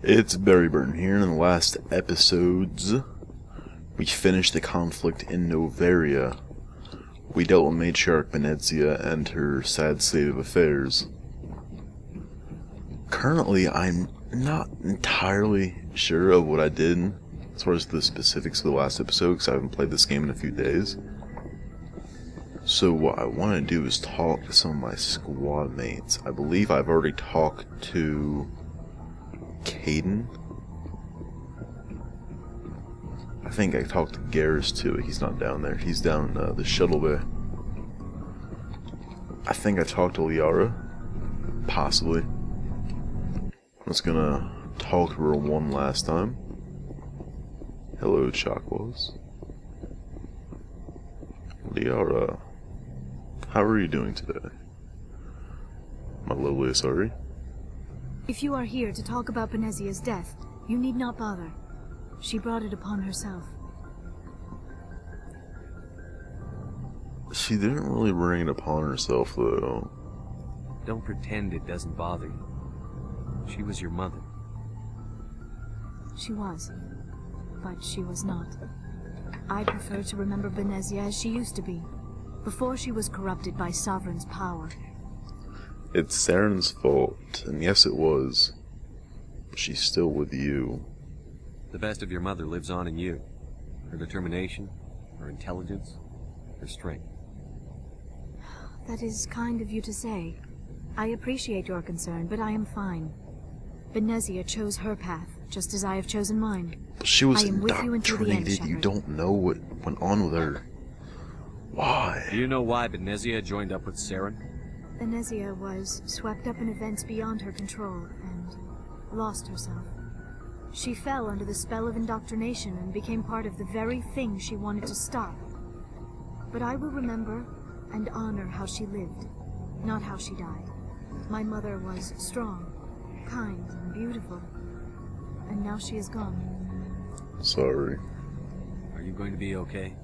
It's Barry Burton here, and in the last episodes, we finished the conflict in Noveria. We dealt with Matriarch Venezia and her sad state of affairs. Currently, I'm not entirely sure of what I did as far as the specifics of the last episode, because I haven't played this game in a few days. So what I want to do is talk to some of my squad mates. I believe I've already talked to Caden. I think I talked to Garrus too. He's not down there. He's down the shuttle bay. I think I talked to Liara. Possibly. I'm just gonna talk to her one last time. Hello, Chakwas. Liara, how are you doing today? My lovely Asari. If you are here to talk about Venezia's death, you need not bother. She brought it upon herself. She didn't really bring it upon herself, though. Don't pretend it doesn't bother you. She was your mother. She was. But she was not. I prefer to remember Venezia as she used to be, before she was corrupted by Sovereign's power. It's Saren's fault, and yes it was. But she's still with you. The best of your mother lives on in you. Her determination, her intelligence, her strength. That is kind of you to say. I appreciate your concern, but I am fine. Venezia chose her path, just as I have chosen mine. But she was I am with you until the end, indoctrinated. You Shepard. don't know what went on with her. Why? Do you know why Venezia joined up with Saren? Venezia was swept up in events beyond her control and lost herself. She fell under the spell of indoctrination and became part of the very thing she wanted to stop. But I will remember and honor how she lived, not how she died. My mother was strong, kind, and beautiful, and now she is gone. Sorry. Are you going to be okay?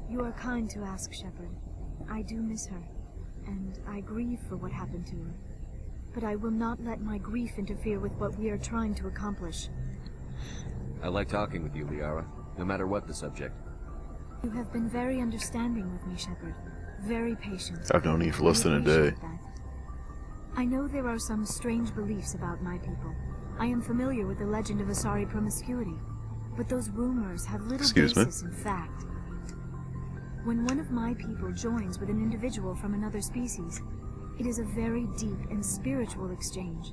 You are kind to ask, Shepard. I do miss her, and I grieve for what happened to her. But I will not let my grief interfere with what we are trying to accomplish. I like talking with you, Liara, no matter what the subject. You have been very understanding with me, Shepard. Very patient. I've known you for less than a I day. appreciate that. I know there are some strange beliefs about my people. I am familiar with the legend of Asari promiscuity, but those rumors have little Excuse me? basis in fact. When one of my people joins with an individual from another species, it is a very deep and spiritual exchange.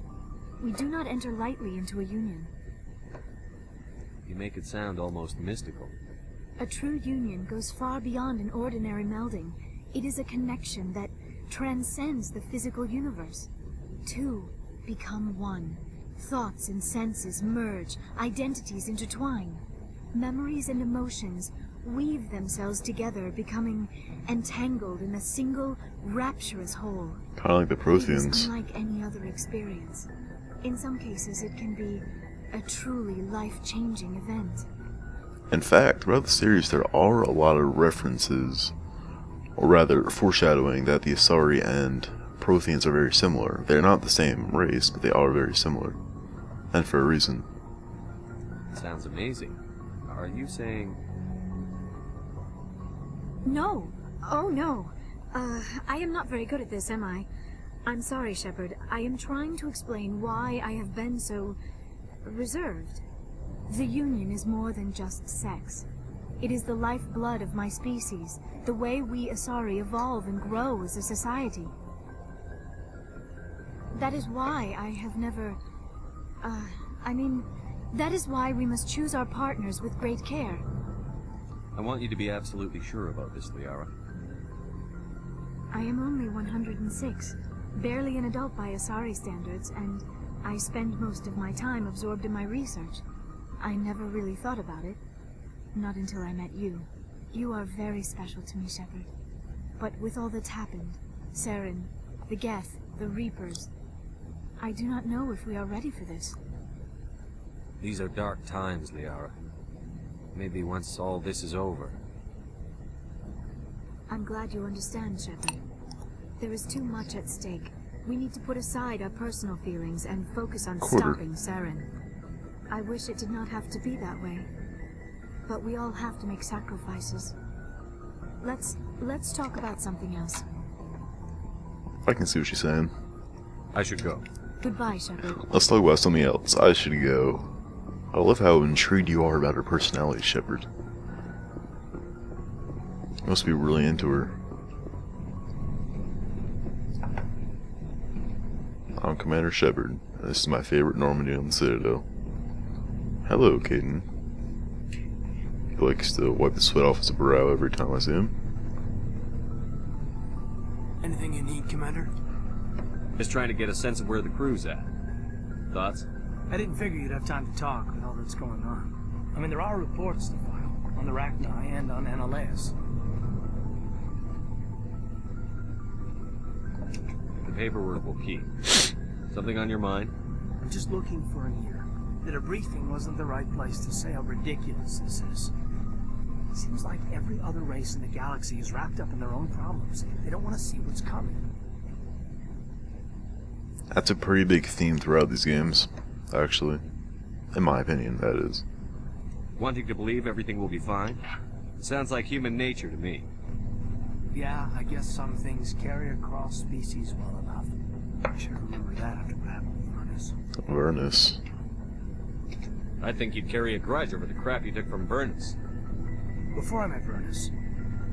We do not enter lightly into a union. You make it sound almost mystical. A true union goes far beyond an ordinary melding. It is a connection that transcends the physical universe. Two become one. Thoughts and senses merge, identities intertwine. Memories and emotions weave themselves together, becoming entangled in a single, rapturous whole. Kind of like the It is Protheans. unlike any other experience. In some cases, it can be a truly life-changing event. In fact, throughout the series, there are a lot of references, or rather, foreshadowing that the Asari and Protheans are very similar. They're not the same race, but they are very similar. And for a reason. Sounds amazing. Are you saying... No. Oh, no. I am not very good at this, am I? I'm sorry, Shepard. I am trying to explain why I have been so reserved. The Union is more than just sex. It is the lifeblood of my species, the way we Asari evolve and grow as a society. That is why I have never... that is why we must choose our partners with great care. I want you to be absolutely sure about this, Liara. I am only 106, barely an adult by Asari standards, and I spend most of my time absorbed in my research. I never really thought about it. Not until I met you. You are very special to me, Shepard. But with all that's happened, Saren, the Geth, the Reapers, I do not know if we are ready for this. These are dark times, Liara. Maybe once all this is over. I'm glad you understand, Shepard. There is too much at stake. We need to put aside our personal feelings and focus on Quarter. stopping Saren. I wish it did not have to be that way. But we all have to make sacrifices. Let's talk about something else. I can see what she's saying. I should go. Goodbye, Shepard. Let's talk about something else. I should go. I love how intrigued you are about her personality, Shepard. You must be really into her. I'm Commander Shepard. This is my favorite Normandy on the Citadel. Hello, Caden. He likes to wipe the sweat off his brow every time I see him. Anything you need, Commander? Just trying to get a sense of where the crew's at. Thoughts? I didn't figure you'd have time to talk with all that's going on. I mean, there are reports to file on the Rachni and on Annaleas. The paperwork will keep. Something on your mind? I'm just looking for an ear. That a briefing wasn't the right place to say how ridiculous this is. It seems like every other race in the galaxy is wrapped up in their own problems. They don't want to see what's coming. That's a pretty big theme throughout these games, actually. In my opinion, that is. Wanting to believe everything will be fine? It sounds like human nature to me. Yeah, I guess some things carry across species well enough. I should remember that after what happened with Vernus. Vernus. I think you'd carry a grudge over the crap you took from Vernus. Before I met Vernus,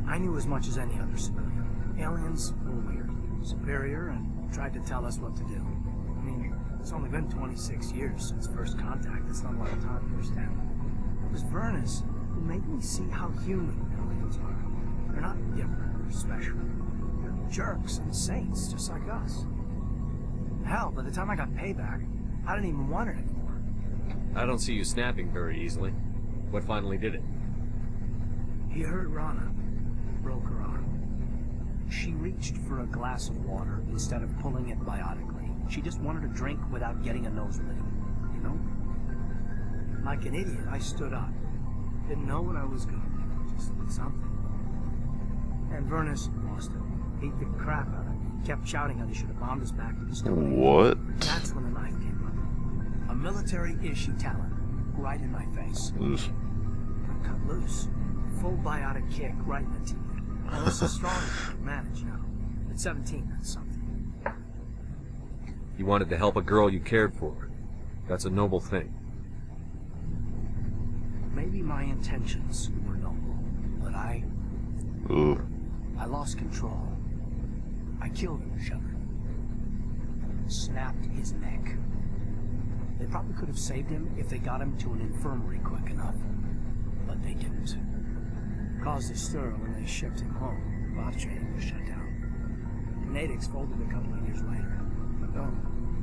I knew as much as any other civilian. Aliens were weird, superior, and tried to tell us what to do. I mean, it's only been 26 years since first contact. It's not a lot of time to understand. It was Vernus who made me see how human aliens are. They're not different or special. They're jerks and saints, just like us. Hell, by the time I got payback, I didn't even want it anymore. I don't see you snapping very easily. What finally did it? He hurt Rana, broke her arm. She reached for a glass of water instead of pulling it biotically. She just wanted a drink without getting a nosebleed, you know? Like an idiot, I stood up. Didn't know what I was gonna do, just did something. And Vernus lost it. Beat the crap out of me. Kept shouting how they should have bombed us back to the Stone Age. What? That's when the knife came up. A military-issue talent, right in my face. Ugh. I cut loose. Full biotic kick right in the teeth. I was so strong I could manage now. At 17, that's something. You wanted to help a girl you cared for. That's a noble thing. Maybe my intentions were noble, but I Ugh. lost control. I killed him, Shepard. Snapped his neck. They probably could have saved him if they got him to an infirmary quick enough, but they didn't. Caused a stir when they shipped him home. Bot training was shut down. Natics folded a couple of years later. Oh,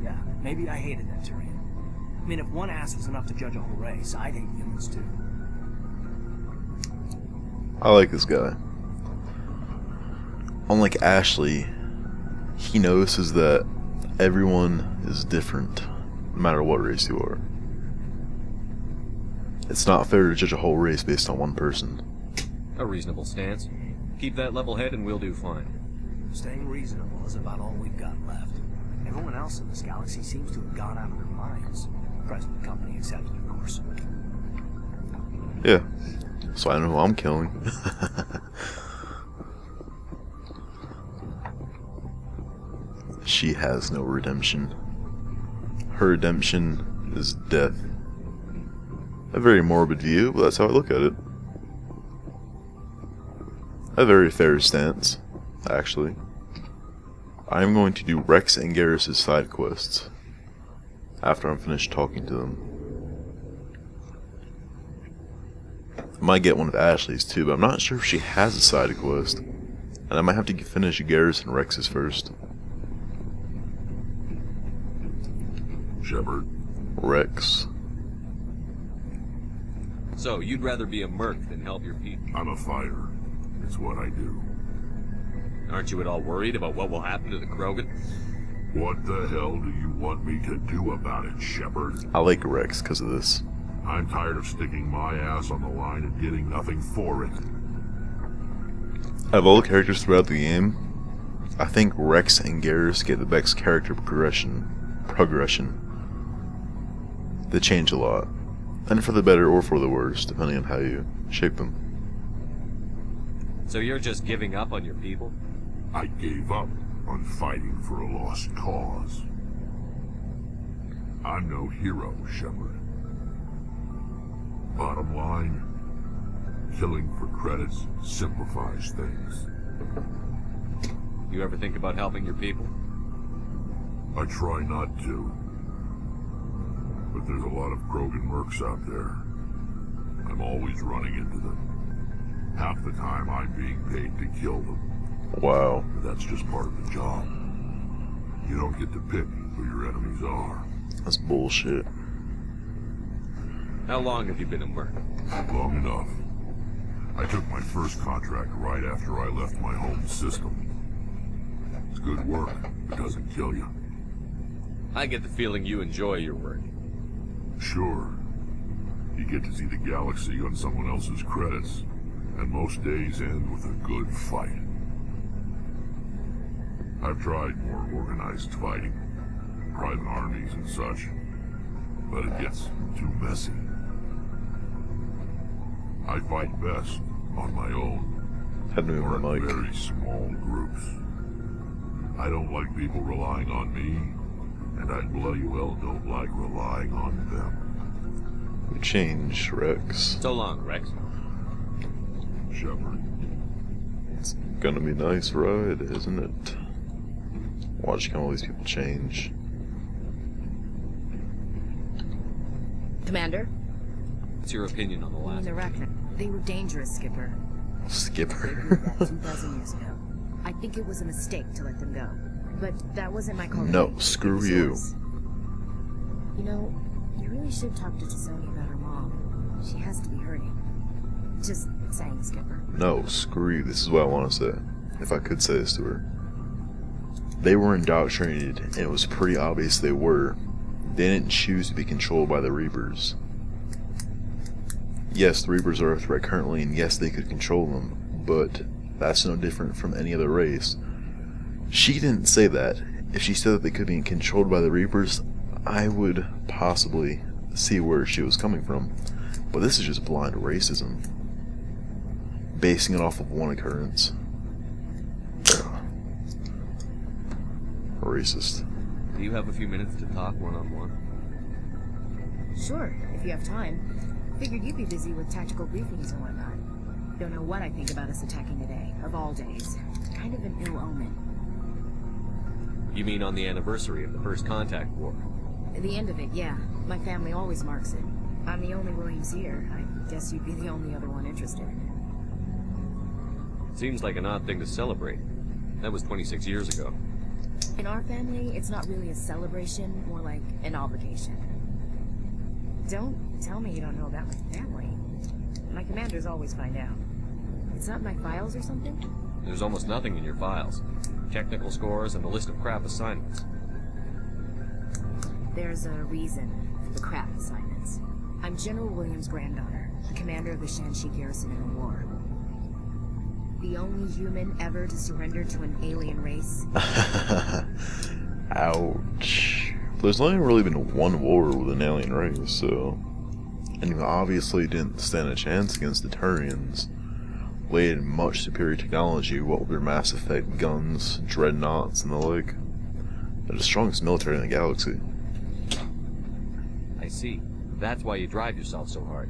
yeah, maybe I hated that Turian. I mean, if one ass was enough to judge a whole race, I'd hate humans too. I like this guy. Unlike Ashley, he notices that everyone is different, no matter what race you are. It's not fair to judge a whole race based on one person. A reasonable stance. Keep that level head and we'll do fine. Staying reasonable is about all we've got left. Everyone else in this galaxy seems to have gone out of their minds. Present company accepted, of course. Yeah, so I know who I'm killing. She has no redemption. Her redemption is death. A very morbid view, but that's how I look at it. A very fair stance, actually. I'm going to do Rex and Garrus' side quests after I'm finished talking to them. I might get one of Ashley's too, but I'm not sure if she has a side quest. And I might have to finish Garrus and Rex's first. Shepard, Rex. So, you'd rather be a merc than help your people? I'm a fighter. It's what I do. Aren't you at all worried about what will happen to the Krogan? What the hell do you want me to do about it, Shepard? I like Rex because of this. I'm tired of sticking my ass on the line and getting nothing for it. Out of all the characters throughout the game, I think Rex and Garrus get the best character progression. They change a lot. And for the better or for the worse, depending on how you shape them. So you're just giving up on your people? I gave up on fighting for a lost cause. I'm no hero, Shepard. Bottom line, killing for credits simplifies things. You ever think about helping your people? I try not to. But there's a lot of Krogan mercs out there. I'm always running into them. Half the time I'm being paid to kill them. Wow. But that's just part of the job. You don't get to pick who your enemies are. That's bullshit. How long have you been a merc? Long enough. I took my first contract right after I left my home system. It's good work. It doesn't kill you. I get the feeling you enjoy your work. Sure. You get to see the galaxy on someone else's credits, and most days end with a good fight. I've tried more organized fighting, private armies and such, but it gets too messy. I fight best on my own, Had to or move my in mic. very small groups. I don't like people relying on me, and I bloody well don't like relying on them. You change, Rex. So long, Rex. Shepard. It's gonna be a nice ride, isn't it? Watching all these people change. Commander? What's your opinion on the I mean last? the Arachnids. They were dangerous, Skipper. They Skipper. proved that 2,000 years ago. I think it was a mistake to let them go. But that wasn't my call. No, to make. screw It was you. yours. You know, you really should talk to T'Soni about her mom. She has to be hurting. Just saying, Skipper. No, screw you. This is what I want to say. If I could say this to her. They were indoctrinated, and it was pretty obvious they were. They didn't choose to be controlled by the Reapers. Yes, the Reapers are a threat currently, and yes, they could control them, but that's no different from any other race. She didn't say that. If she said that they could be controlled by the Reapers, I would possibly see where she was coming from. But this is just blind racism. Basing it off of one occurrence. Racist. Do you have a few minutes to talk one-on-one? Sure, if you have time. Figured you'd be busy with tactical briefings and whatnot. Don't know what I think about us attacking today, of all days. Kind of an ill omen. You mean on the anniversary of the First Contact War? At the end of it, yeah. My family always marks it. I'm the only Williams here. I guess you'd be the only other one interested. Seems like an odd thing to celebrate. That was 26 years ago. In our family, it's not really a celebration, more like an obligation. Don't tell me you don't know about my family. My commanders always find out. It's not in my files or something? There's almost nothing in your files. Technical scores and a list of crap assignments. There's a reason for the crap assignments. I'm General Williams' granddaughter, the commander of the Shanxi garrison in the war. The only human ever to surrender to an alien race. Ouch. There's only really been one war with an alien race, so... And you obviously didn't stand a chance against the Turians. They had much superior technology, what with their Mass Effect guns, dreadnoughts, and the like. They're the strongest military in the galaxy. I see. That's why you drive yourself so hard.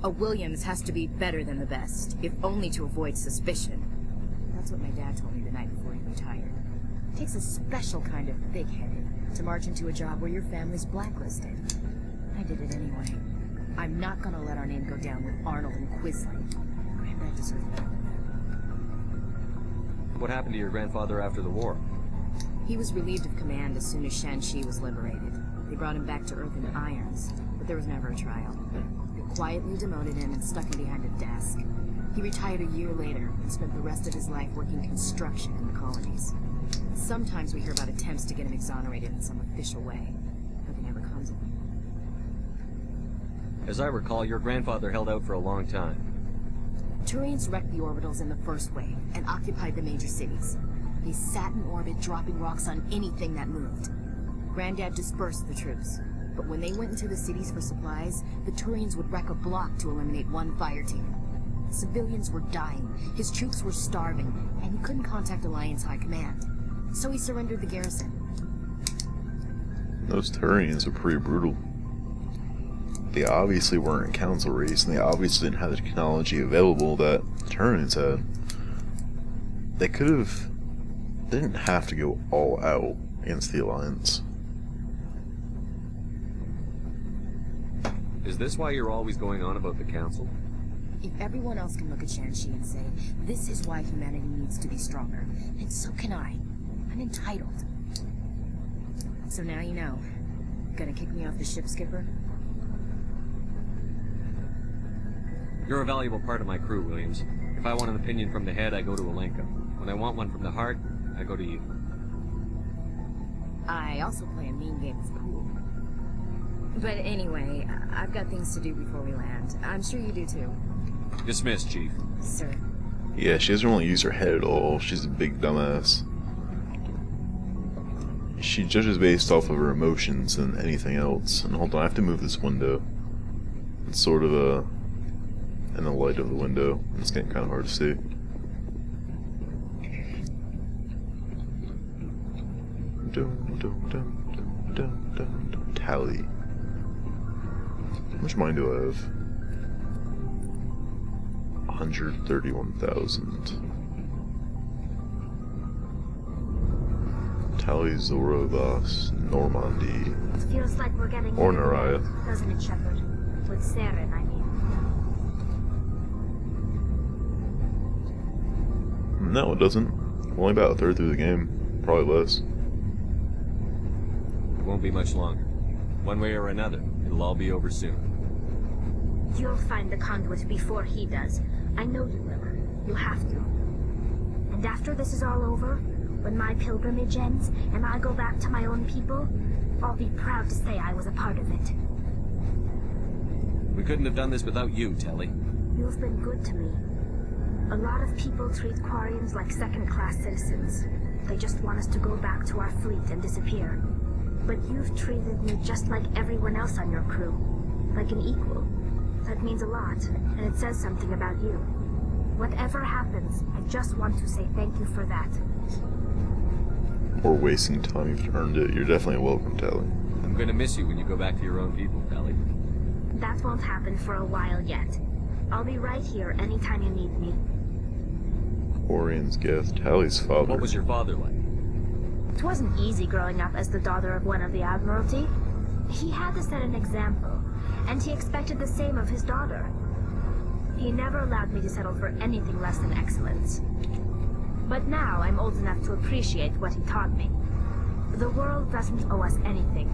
A Williams has to be better than the best, if only to avoid suspicion. That's what my dad told me the night before he retired. It takes a special kind of big-headed to march into a job where your family's blacklisted. I did it anyway. I'm not gonna let our name go down with Arnold and Quisling. Granddad deserved better than that. What happened to your grandfather after the war? He was relieved of command as soon as Shanxi was liberated. They brought him back to Earth in irons, but there was never a trial. They quietly demoted him and stuck him behind a desk. He retired a year later and spent the rest of his life working construction in the colonies. Sometimes we hear about attempts to get him exonerated in some official way. Nothing ever comes of it. As I recall, your grandfather held out for a long time. Turians wrecked the orbitals in the first wave and occupied the major cities. They sat in orbit, dropping rocks on anything that moved. Granddad dispersed the troops. But when they went into the cities for supplies, the Turians would wreck a block to eliminate one fire team. Civilians were dying, his troops were starving, and he couldn't contact Alliance High Command. So he surrendered the garrison. Those Turians are pretty brutal. They obviously weren't a council race, and they obviously didn't have the technology available that Turians had. They didn't have to go all out against the Alliance. Is this why you're always going on about the council? If everyone else can look at Shanxi and say, this is why humanity needs to be stronger, then so can I. I'm entitled. So now you know. Gonna kick me off the ship, Skipper? You're a valuable part of my crew, Williams. If I want an opinion from the head, I go to Alenka. When I want one from the heart, I go to you. I also play a mean game of pool. But anyway, I've got things to do before we land. I'm sure you do too. Dismissed, Chief. Sir. Yeah, she doesn't really use her head at all. She's a big dumbass. She judges based off of her emotions than anything else. And hold on, I have to move this window. It's sort of in the light of the window. It's getting kind of hard to see. Tally. How much money do I have? 131,000. Tally, Zorovas, Normandy. It feels like we're getting Or near the Naraya. end, doesn't it, Shepard? With Saren, I mean. No, it doesn't. We're only about a third through the game. Probably less. It won't be much longer. One way or another, it'll all be over soon. You'll find the conduit before he does. I know you will. You have to. And after this is all over, when my pilgrimage ends and I go back to my own people, I'll be proud to say I was a part of it. We couldn't have done this without you, Telly. You've been good to me. A lot of people treat Quarians like second-class citizens. They just want us to go back to our fleet and disappear. But you've treated me just like everyone else on your crew. Like an equal. That means a lot, and it says something about you. Whatever happens, I just want to say thank you for that. Or wasting time, you've earned it. You're definitely welcome, Tally. I'm gonna miss you when you go back to your own people, Telly. That won't happen for a while yet. I'll be right here anytime you need me. Orion's gift. Tally's father. What was your father like? It wasn't easy growing up as the daughter of one of the Admiralty. He had to set an example, and he expected the same of his daughter. He never allowed me to settle for anything less than excellence. But now I'm old enough to appreciate what he taught me. The world doesn't owe us anything.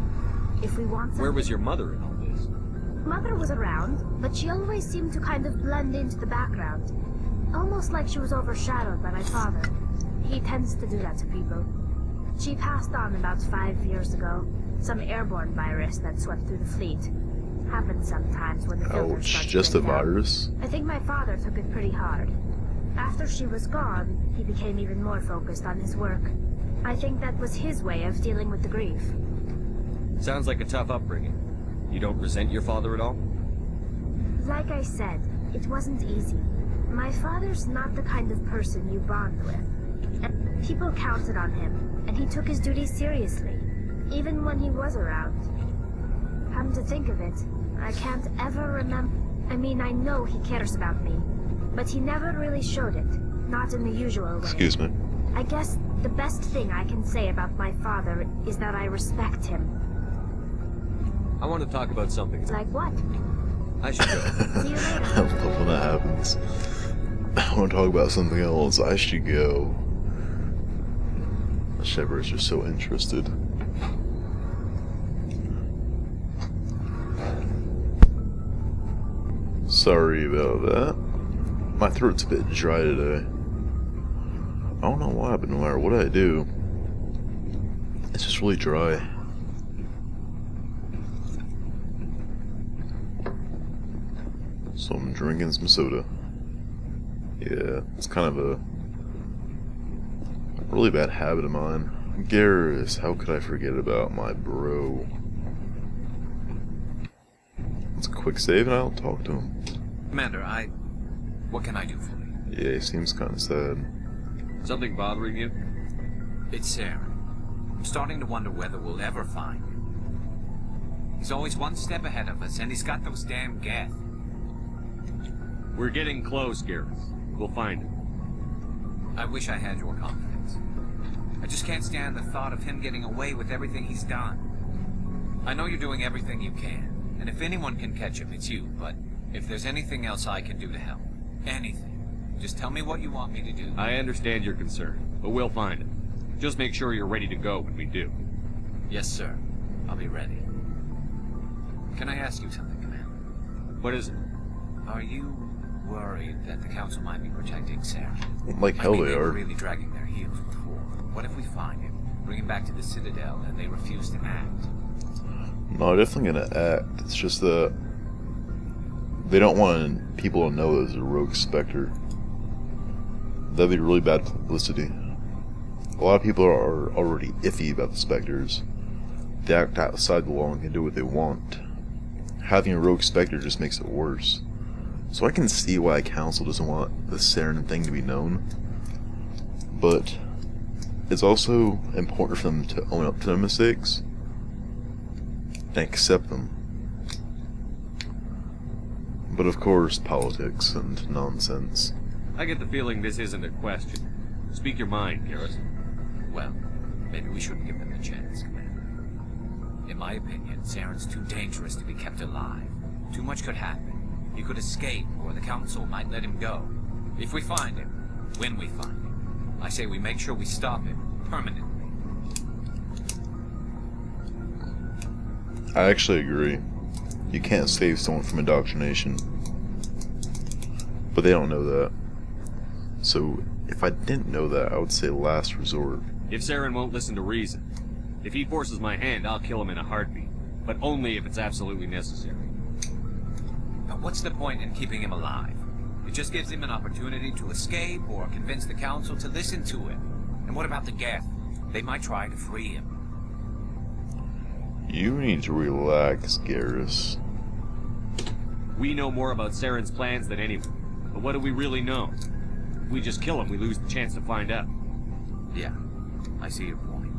If we want something... Where was your mother in all this? Mother was around, but she always seemed to kind of blend into the background. Almost like she was overshadowed by my father. He tends to do that to people. She passed on about 5 years ago. Some airborne virus that swept through the fleet. Happens sometimes when the filters start Ouch, to just a break down. virus? I think my father took it pretty hard. After she was gone, he became even more focused on his work. I think that was his way of dealing with the grief. Sounds like a tough upbringing. You don't resent your father at all? Like I said, it wasn't easy. My father's not the kind of person you bond with. And people counted on him, and he took his duties seriously, even when he was around. Come to think of it, I can't ever remember... I mean, I know he cares about me, but he never really showed it, not in the usual way. Excuse me. I guess the best thing I can say about my father is that I respect him. I want to talk about something. Like what? I should go. See you later. I love when that happens. I want to talk about something else. I should go. Shepard's just so interested. Sorry about that. My throat's a bit dry today. I don't know why, but no matter what I do, it's just really dry. So I'm drinking some soda. Yeah, it's kind of a really bad habit of mine. Garrus, how could I forget about my bro? Let's quick save and I'll talk to him. Commander, what can I do for you? Yeah, he seems kind of sad. Something bothering you? It's Saren. I'm starting to wonder whether we'll ever find him. He's always one step ahead of us, and he's got those damn Geth. We're getting close, Garrus. We'll find him. I wish I had your confidence. I just can't stand the thought of him getting away with everything he's done. I know you're doing everything you can, and if anyone can catch him, it's you, but if there's anything else I can do to help, anything, just tell me what you want me to do. I understand your concern, but we'll find him. Just make sure you're ready to go when we do. Yes, sir. I'll be ready. Can I ask you something, Commander? What is it? Are you worried that the Council might be protecting Saren? Like hell I mean, they were are. really dragging their heels before. What if we find him, bring him back to the Citadel, and they refuse to act? No, they're definitely gonna act. It's just that they don't want people to know there's a rogue Spectre. That'd be really bad publicity. A lot of people are already iffy about the Spectres. They act outside the law and can do what they want. Having a rogue Spectre just makes it worse. So I can see why a council doesn't want the Saren thing to be known. But it's also important for them to own up to their mistakes and accept them. But of course, politics and nonsense. I get the feeling this isn't a question. Speak your mind, Garrus. Well, maybe we shouldn't give them a chance, Commander. In my opinion, Saren's too dangerous to be kept alive. Too much could happen. He could escape, or the Council might let him go. If we find him, when we find him, I say we make sure we stop him, permanently. I actually agree. You can't save someone from indoctrination. But they don't know that. So, if I didn't know that, I would say last resort. If Saren won't listen to reason, if he forces my hand, I'll kill him in a heartbeat. But only if it's absolutely necessary. But what's the point in keeping him alive? It just gives him an opportunity to escape or convince the Council to listen to him. And what about the Geth? They might try to free him. You need to relax, Garrus. We know more about Saren's plans than anyone. But what do we really know? If we just kill him, we lose the chance to find out. Yeah, I see your point.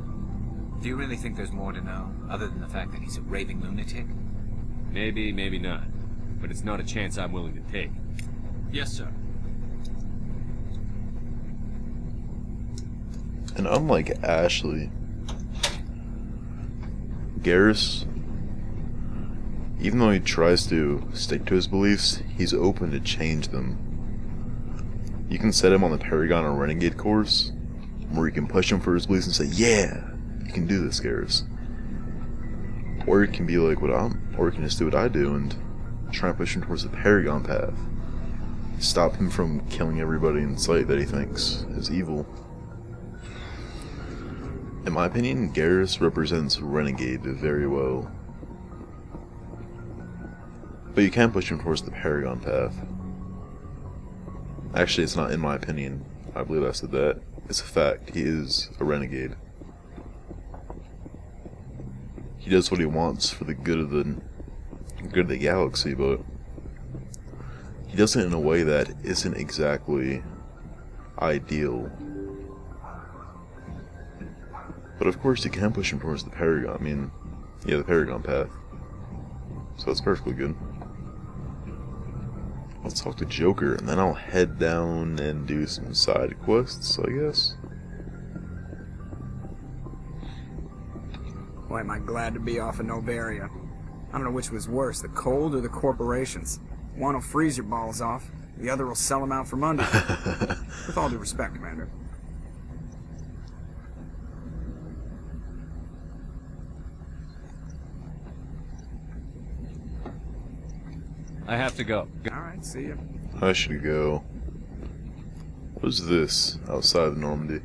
Do you really think there's more to know, other than the fact that he's a raving lunatic? Maybe, maybe not. But it's not a chance I'm willing to take. Yes, sir. And unlike Ashley, Garrus, even though he tries to stick to his beliefs, he's open to change them. You can set him on the Paragon or Renegade course, where you can push him for his beliefs and say, yeah, you can do this, Garrus. Or you can be like or you can just do what I do and try and push him towards the Paragon path. Stop him from killing everybody in sight that he thinks is evil. In my opinion, Garrus represents Renegade very well. But you can push him towards the Paragon path. Actually, it's not in my opinion. I believe I said that. It's a fact. He is a renegade. He does what he wants for the good of the galaxy, but he does it in a way that isn't exactly ideal. But of course, you can push him towards the Paragon. I mean, yeah, the Paragon path. So that's perfectly good. Let's talk to Joker, and then I'll head down and do some side quests, I guess. Boy, am I glad to be off of Novaria. I don't know which was worse, the cold or the corporations. One will freeze your balls off, the other will sell them out from under you. With all due respect, Commander. I have to go. Alright, see ya. I should go. What is this outside of Normandy?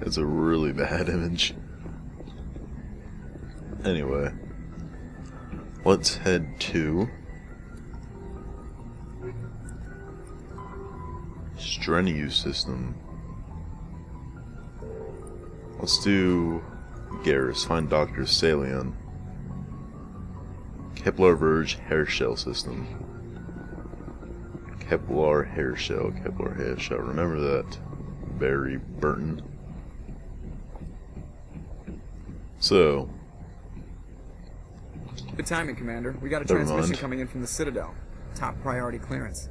It's a really bad image. Anyway, let's head to Strenu system. Let's do Garrus, find Dr. Salion. Kepler Verge hair shell system. Kepler hair shell. Remember that, Barry Burton. So, Good timing, Commander. We got a Never transmission mind. coming in from the Citadel. Top priority clearance.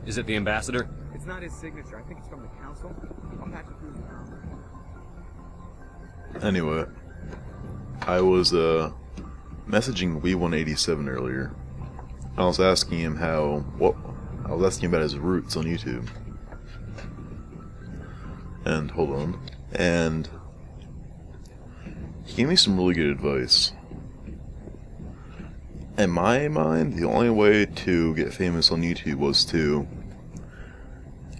Is it the ambassador? It's not his signature. I think it's from the Council. I'll patch it through now. anyway, I was messaging We187 earlier. I was asking him I was asking about his roots on YouTube. And hold on. And he gave me some really good advice. In my mind, the only way to get famous on YouTube was to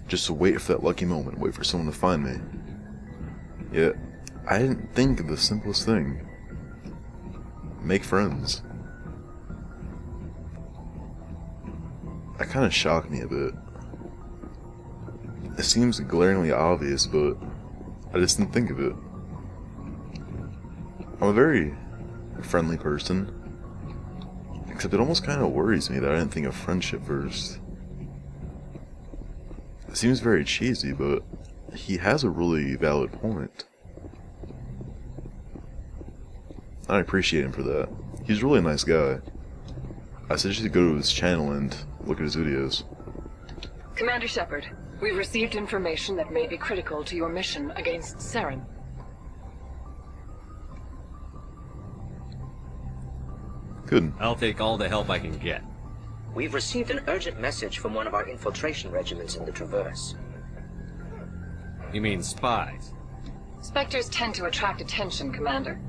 just wait for that lucky moment, wait for someone to find me. Yet, I didn't think of the simplest thing. Make friends. That kind of shocked me a bit. It seems glaringly obvious, but I just didn't think of it. I'm a very friendly person. Except it almost kind of worries me that I didn't think of friendship first. It seems very cheesy, but he has a really valid point. I appreciate him for that. He's a really nice guy. I suggest you go to his channel and look at his videos. Commander Shepard, we've received information that may be critical to your mission against Saren. Good. I'll take all the help I can get. We've received an urgent message from one of our infiltration regiments in the Traverse. You mean spies? Spectres tend to attract attention, Commander,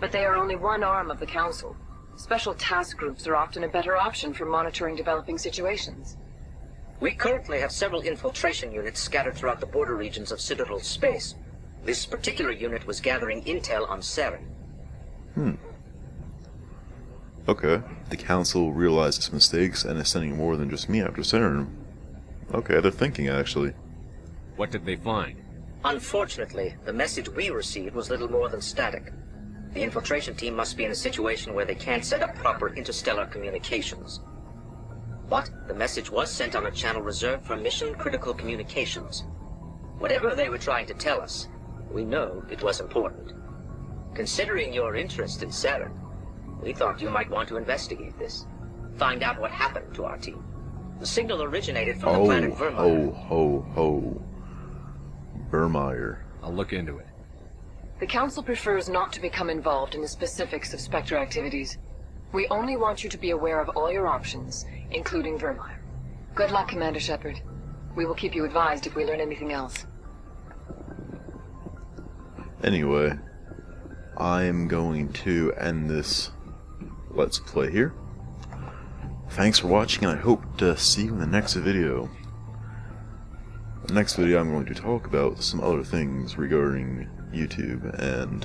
but they are only one arm of the Council. Special task groups are often a better option for monitoring developing situations. We currently have several infiltration units scattered throughout the border regions of Citadel space. This particular unit was gathering intel on Saren. Okay. The Council realized its mistakes and is sending more than just me after Saren. Okay, they're thinking, actually. What did they find? Unfortunately, the message we received was little more than static. The infiltration team must be in a situation where they can't set up proper interstellar communications. But the message was sent on a channel reserved for mission-critical communications. Whatever they were trying to tell us, we know it was important. Considering your interest in Saren, we thought you might want to investigate this. Find out what happened to our team. The signal originated from the planet Vermeer. Ho. Vermeer. I'll look into it. The Council prefers not to become involved in the specifics of Spectre activities. We only want you to be aware of all your options, including Vermeer. Good luck, Commander Shepard. We will keep you advised if we learn anything else. Anyway, I'm going to end this Let's Play here. Thanks for watching, and I hope to see you in the next video. The next video I'm going to talk about some other things regarding YouTube and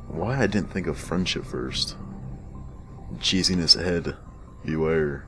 why I didn't think of friendship first. Cheesiness ahead. Beware.